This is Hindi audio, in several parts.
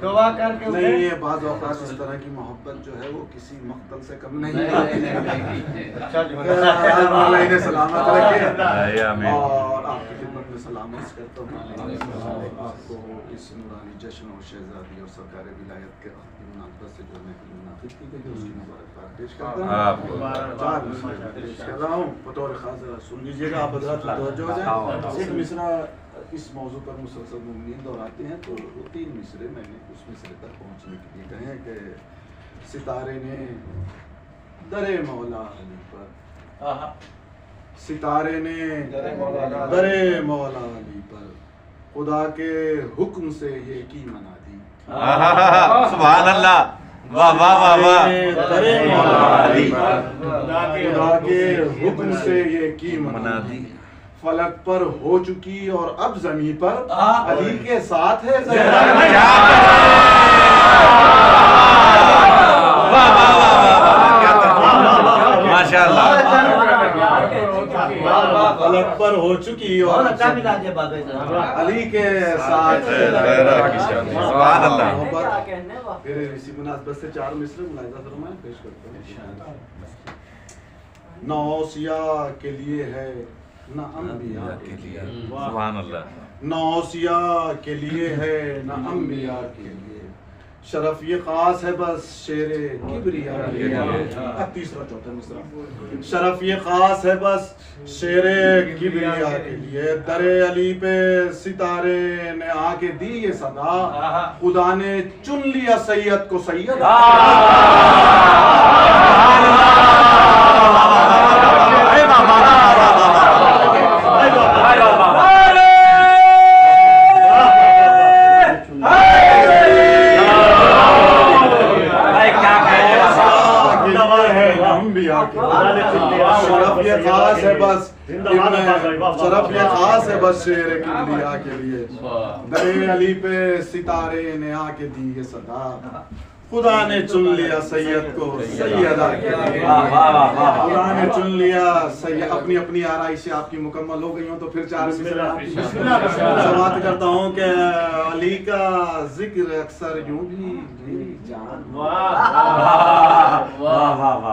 दुआ करके नहीं, ये बाज़ औक़ात इस तरह की मोहब्बत जो है वो किसी मक़तल से कम नहीं है। सलामत रखे और आपकी खिदमत में सलाम अर्ज़ करता हूँ। आपको इस नूरानी जश्न और शहज़ादी और सरकार विलायत के मुनासबत से जो महफिल मुनाक़िद की गई है उसकी मुबारकबाद पेश करता हूँ। चार मिसरे पेश कर रहा हूँ, बतौर ख़ास ज़रा सुन लीजिएगा, आप हज़रात तवज्जो हो जाए। एक मिसरा इस मौजू पर मुसलसल मुमकिन दोहराते हैं तो तीन मिसरे मैंने उस मिसरे तक पहुँचने के लिए कहे हैं कि सितारे ने दरे मौला अली पर, सितारे ने दरे मौला अली पर खुदा के हुक्म से ये की मना दी। सुभान अल्लाह, वाह वाह वाह वाह। दरे मौला अली पर खुदा के हुक्म से ये की मना दी। फलक पर हो चुकी और अब ज़मीन पर अली के साथ है माशाअल्लाह। फलक पर हो चुकी और अली के साथ। सुभान अल्लाह। फिर इसी मुनासबत से चार मिसरे मुलाहिज़ा फरमाएं, पेश करते हैं। नौसिया के लिए है न अंबिया के लिए, सुभान अल्लाह। नौसिया के लिए है न अंबिया के लिए, शरफ ये खास है बस शेरे किबरिया के लिए। अब तीसरा चौथा मिसरा, शरफ ये खास है बस शेरे किबरिया के लिए, दरे अली पे सितारे ने आके दी ये सदा, खुदा ने चुन लिया सैयद को सैयद। शरफ ये खास है बस, शरफ ये खास है बस शेर किबरिया के लिए, दरे अली पे सितारे ने आके दी ये सदा, खुदा ने चुन लिया सैयद को सैयदा के लिए। खुदा ने चुन लिया सैयद। अपनी अपनी आराई से आपकी मुकम्मल हो गई हो तो फिर चार समाप्त करता हूँ कि अली का जिक्र अक्सर यूं भी मेरी जान,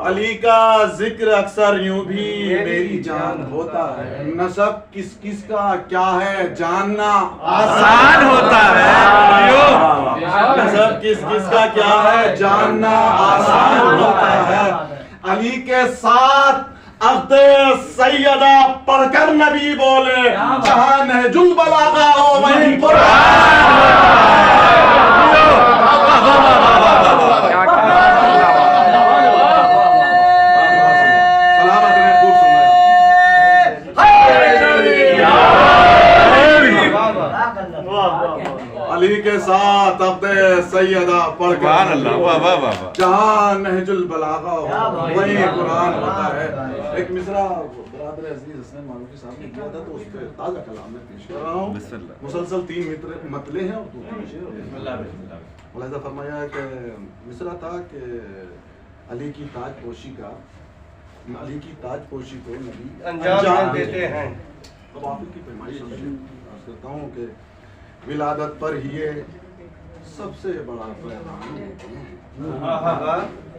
अली का जिक्र अक्सर यूं भी मेरी जान होता है, नसब किस किस का क्या है जानना आसान होता है, नसब किस किस का क्या है जानना आसान होता है। अली के साथ अख्ते सैयदा पढ़कर नबी बोले, जहां नहजुल बलागा हो वहीं अली के साथ अख्ते सैयदा पढ़कर जहां नहजुल बलागा हो वहीं कुरान होता है। एक मिसरा बरादर अजीज हसन मारूफी साहब ने किया था तो उस पे ताजा कलाम में पेश कर रहा हूँ। मुसलसल तीन मतले हैं और दो शेर। मुलाहिज़ा फरमाया कि मिसरा था कि अली की ताजपोशी का, अली की ताजपोशी को नबी अंजाम देते हैं। अब आप की फरमाइश करता हूँ कि विलादत पर ही ये सबसे बड़ा पैगाम।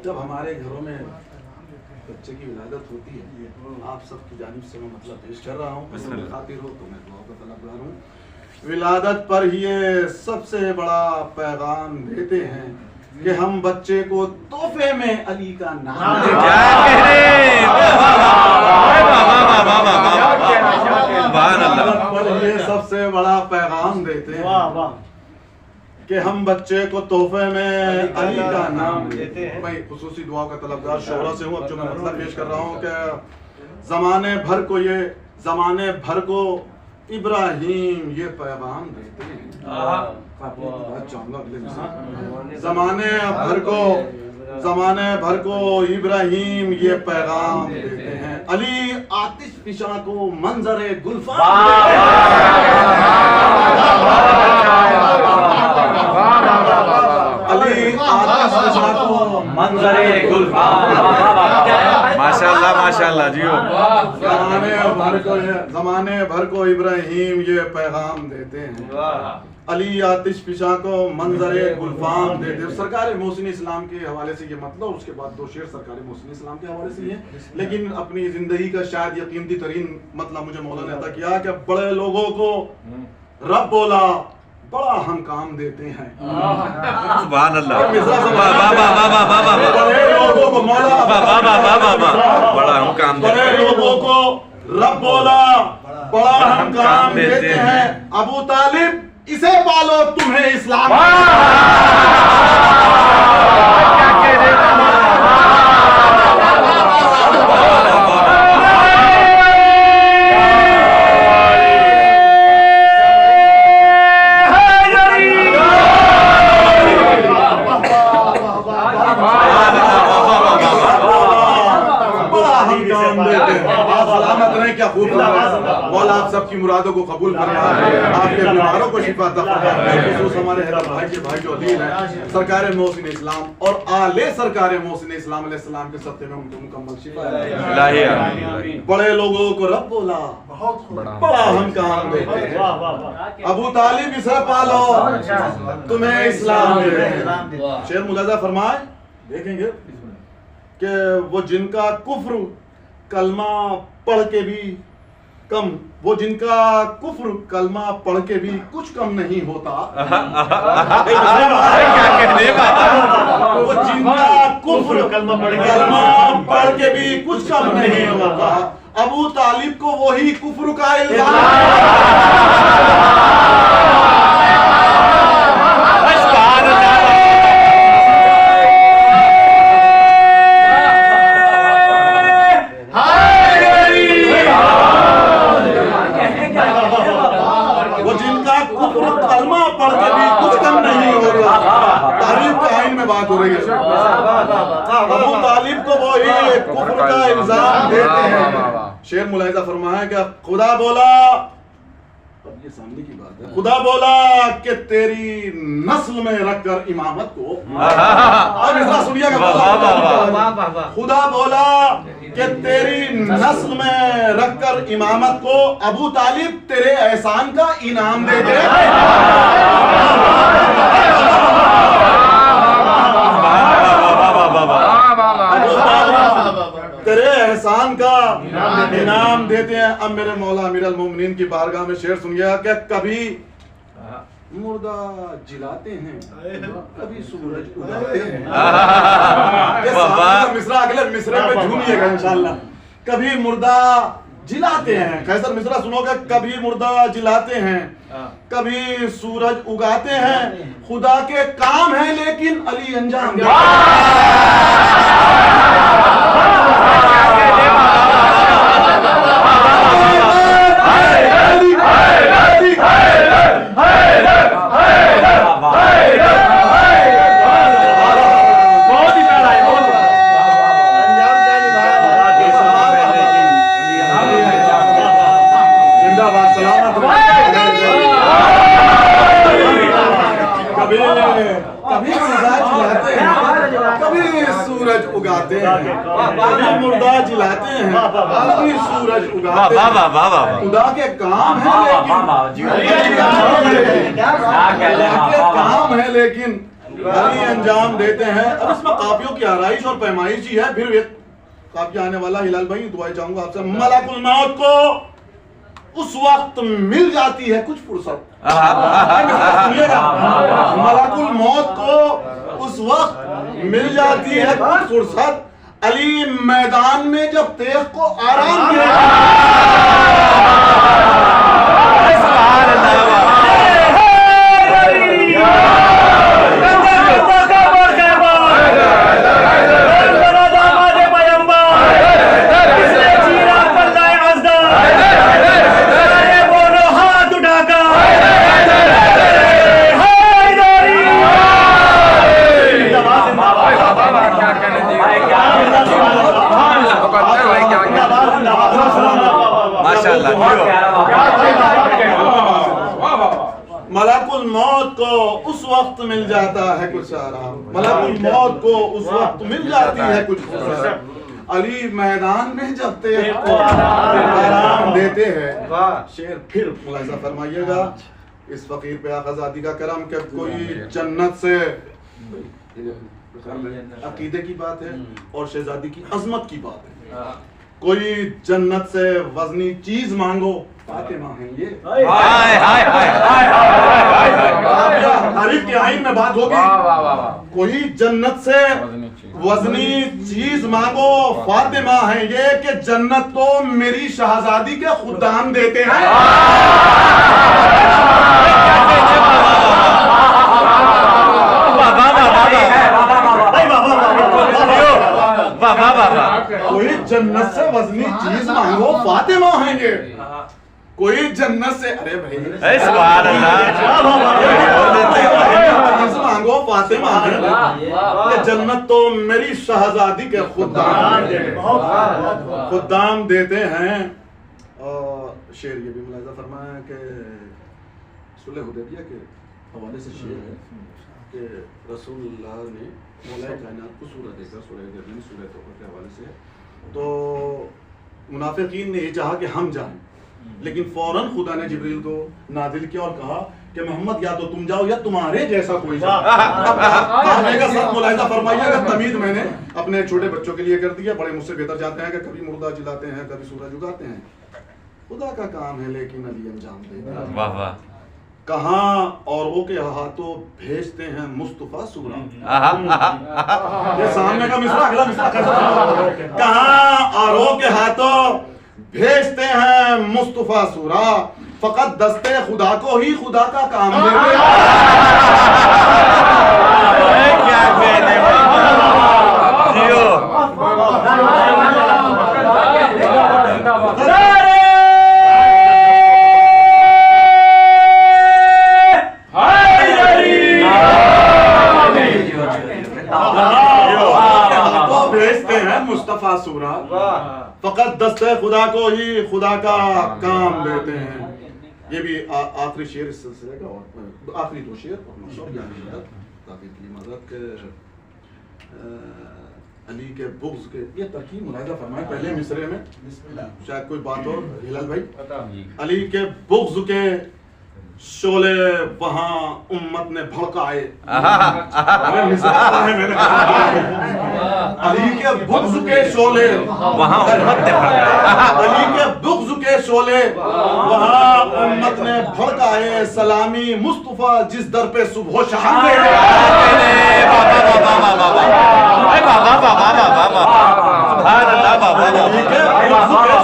जब हमारे घरों में बच्चे की विलादत होती है, आप सबकी जानिब से मैं मतलब पेश कर रहा हूँ, खातिर हो तो मैं दुआ का तलबगार हूँ। विलादत पर ही ये सबसे बड़ा पैगाम देते हैं कि हम बच्चे को तोहफे में अली का नाम पर ये सबसे बड़ा पैगाम देते हैं कि हम बच्चे को तोहफे में अली का नाम देते हैं। मैं खुसूसी दुआ का तलबगार शोहरा से हूँ। अब जो मैं मतलब पेश कर रहा हूँ कि जमाने भर को इब्राहिम ये पैगाम देते हैं। जमाने भर को इब्राहिम ये पैगाम देते हैं। अली आतिश फिशा को मंजरे गुलफान अली आतिश फिशा को मंजरे गुलफान। माशाल्लाह माशाल्लाह जियो। जमाने भर को इब्राहिम ये पैगाम देते हैं। अली आतिश पिशा को मंजरे गुलफाम दे दे। सरकार मोहसिन इस्लाम के हवाले से ये मतलब, उसके बाद दो शेर सरकार मोहसिन इस्लाम के हवाले से ये, लेकिन अपनी जिंदगी का शायद ये कीमती तरीन मतलब मुझे मौला ने अता किया कि बड़े लोगों को रब बोला बड़ा हम काम देते हैं। सुभान अल्लाह, बड़े लोगों को मौला बड़ा हम काम देते बड़े लोगों को रब बोला बड़ा हम काम देते हैं। अबू तालिब इसे पालो तुम्हें इस्लाम मौला आप सबकी मुरादों को कबूल फरमाए, आपके बीमारों को शिफा अता फरमाए। खुसूस हमारे हैदर भाई के भाई जो अलील हैं, सरकार मोहसिन इस्लाम और आले सरकार मोहसिन इस्लाम अलैहिस्सलाम के सत्ते में उनको मुकम्मल शिफा है। बड़े लोगों को रब बोला बड़ा हम काम देते हैं। अबू तालिब इसे पालो तुम्हें इस्लाम दे। शेर मुलाजा फरमाए, देखेंगे कि वो जिनका कुफ्र कलमा पढ़ के भी कम, वो जिनका कुफ्र कलमा पढ़ के भी कुछ कम नहीं होता। वो जिनका कुफ्र कलमा पढ़ के भी कुछ कम नहीं होता। अबू तालिब को वही कुफ्र का इल्जाम बात हो रही है। अबू तालिब को वो ही कुफ्र का इल्जाम देते हैं। शेर मुलाहिजा फरमाया कि खुदा बोला, अब ये सामने की बात है, खुदा बोला कि तेरी नस्ल में रखकर इमामत को, अब इसका सुनिएगा, खुदा बोला कि तेरी नस्ल में रखकर इमामत को अबू तालिब तेरे एहसान का इनाम दे दे। तेरे एहसान का इनाम देते हैं। अब मेरे मौला अमीरुल मोमिनीन की बारगाह में शेर सुन गया कि कभी मुर्दा जिलाते हैं कभी सूरज उगाते हैं। मिसरा अगले मिसरे पे झूमिएगा इंशाल्लाह। कभी मुर्दा जिलाते हैं, कैसर मिसरा सुनोगे, कभी मुर्दा जिलाते हैं कभी सूरज उगाते हैं। खुदा के काम है लेकिन अली अंजाम कभी मुर्दा जिलाते हैं कभी सूरज उगाते हैं। कभी मुर्दा जिलाते हैं कभी सूरज उगाते हैं। खुदा के काम है लेकिन अली अंजाम देते हैं। अब इसमें काफियों की आराइश और पैमाइश ही है। फिर काफिया आने वाला हिलाल भाई दुआएं चाहूंगा आपसे। मलकुल मौत को उस वक्त मिल जाती है कुछ फुर्सत। मलकुल मौत को उस वक्त मिल जाती है कुछ फुर्सत। अली मैदान में जब तेग को आराम दिया मलकुल मौत को उस वक्त मिल जाता है कुछ आराम। मलकुल मौत को उस वक्त मिल जाती है कुछ फुर्सत। अली मैदान में जब तेग को आराम देते हैं। शेर फिर मुलाहिजा फरमाइएगा इस फकीर पे आज़ादी का करम कि कोई जन्नत से अकीदे की बात है और शहजादी की अजमत की बात है। कोई जन्नत से वजनी चीज मांगो, फातिमा हैं ये। तारीफ के आइन में बात होगी। कोई जन्नत से वजनी चीज मांगो, फातिमा हैं ये कि जन्नत तो मेरी शहजादी के खुदाम देते हैं। कोई जन्नत से वजनी चीज मांगो, फातिमा हैं ये। कोई जन्नत से, अरे भाई सुभान चीज मांगो, फातिमा हैं ये। जन्नत तो मेरी शहजादी के खुदाम देते हैं। और शेर ये भी मुलाहिजा फरमाया कि सुलह हुदैबिया के हवाले से शेर है कि रसूलुल्लाह ने मौलाए कायनात को सूरह देखा, सूरह तौबा के हवाले से। तो मुनाफिकीन ने ये चाहा कि हम जाएं, लेकिन फौरन खुदा ने जिब्रील को नाजिल किया और कहा कि मोहम्मद या तो तुम जाओ या तुम्हारे जैसा कोई जाए। मुलाहिजा फरमाइएगा, तमीद मैंने अपने छोटे बच्चों के लिए कर दिया। बड़े मुझसे बेहतर जानते हैं कि कभी मुर्दा जिलाते हैं, कभी सूरज उगाते हैं। खुदा का काम है लेकिन अली अंजाम देते हैं। वाह वाह। कहाँ औरों के हाथों भेजते हैं मुस्तफा सूरा। ये सामने का मिसरा, अगला मिसरा कैसा? कहाँ औरों के हाथों भेजते हैं मुस्तफा सूरा, फकत दस्ते खुदा को ही खुदा का काम देते हैं। क्या कहने जियो। भेजते हैं मुस्तफा सूरा, फकत दस्ते खुदा को ही खुदा का काम देते हैं। ये भी आखिरी शेर इस सिलसिले का, और आखिरी दो शेर अली के बुग़्ज़ के, ये तरकीब मुलाहिजा फरमाएं पहले मिसरे में, शायद कोई बात हो हिलाल भाई। अली के बुग़्ज़ के शोले वहां उम्मत ने भड़काए। अली के बुग़्ज़ के शोले वहां उम्मत ने भड़काए। अली के बुग़्ज़ के शोले वहां उम्मत ने भड़काए। सलामी मुस्तफा जिस दर पे सुबह शाम दे।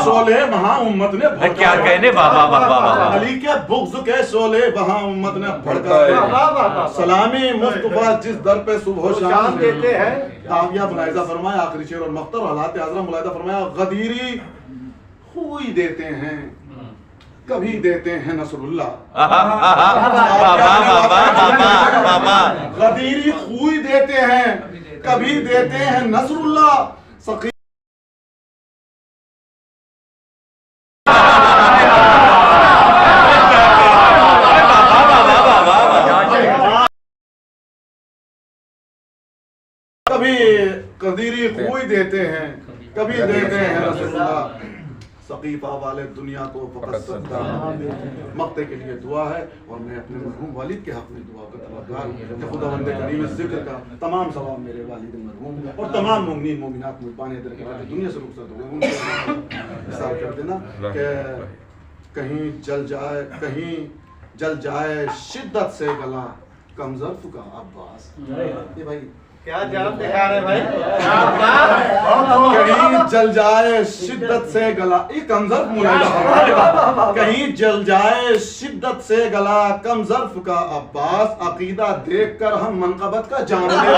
शोले वहां उम्मत ने, क्या कहने बाबा बाबा। अली के बुग़्ज़ के शोले वहां उम्मत ने भड़काए। सलामी मुस्तफा जिस दर पे सुबह शाम देते हैं। ताबिया मुलाहिजा फरमाया आखिरी शेर और मख्तर हालात आज़रा मुलाहिजा फरमाया, गदीरी खुई देते हैं, कभी देते हैं नसरुल्लाह। गदीरी खुई देते हैं, कभी देते हैं नसरुल्लाह। सकी कभी कदीरी खुई देते हैं, कभी देते हैं रसूलुल्लाह। सकीफा वाले दुनिया को फकत सद्दा। मक्ते के लिए दुआ है और मैं अपने मरहूम वालिद के हक में दुआ का तलबगार हूं कि खुदावंद करीम इस जिक्र का तमाम सवाब मेरे वालिद मरहूम और तमाम मुमिनीन मुमिनात मुल्पान दरगाह दुनिया से रुखसत हुए उनको हिसाब कर देना कि कहीं जल जाए शिद्दत से गला कमजर्फ का अब्बास। ये भाई क्या जान दिखा रहे भाई। कहीं जल जाए शिद्दत से गला, ये कमजर्फ मुलाहिजा। कहीं जल जाए शिद्दत से गला कमजर्फ का अब्बास। अकीदा देख कर हम मनकबत का जान लें।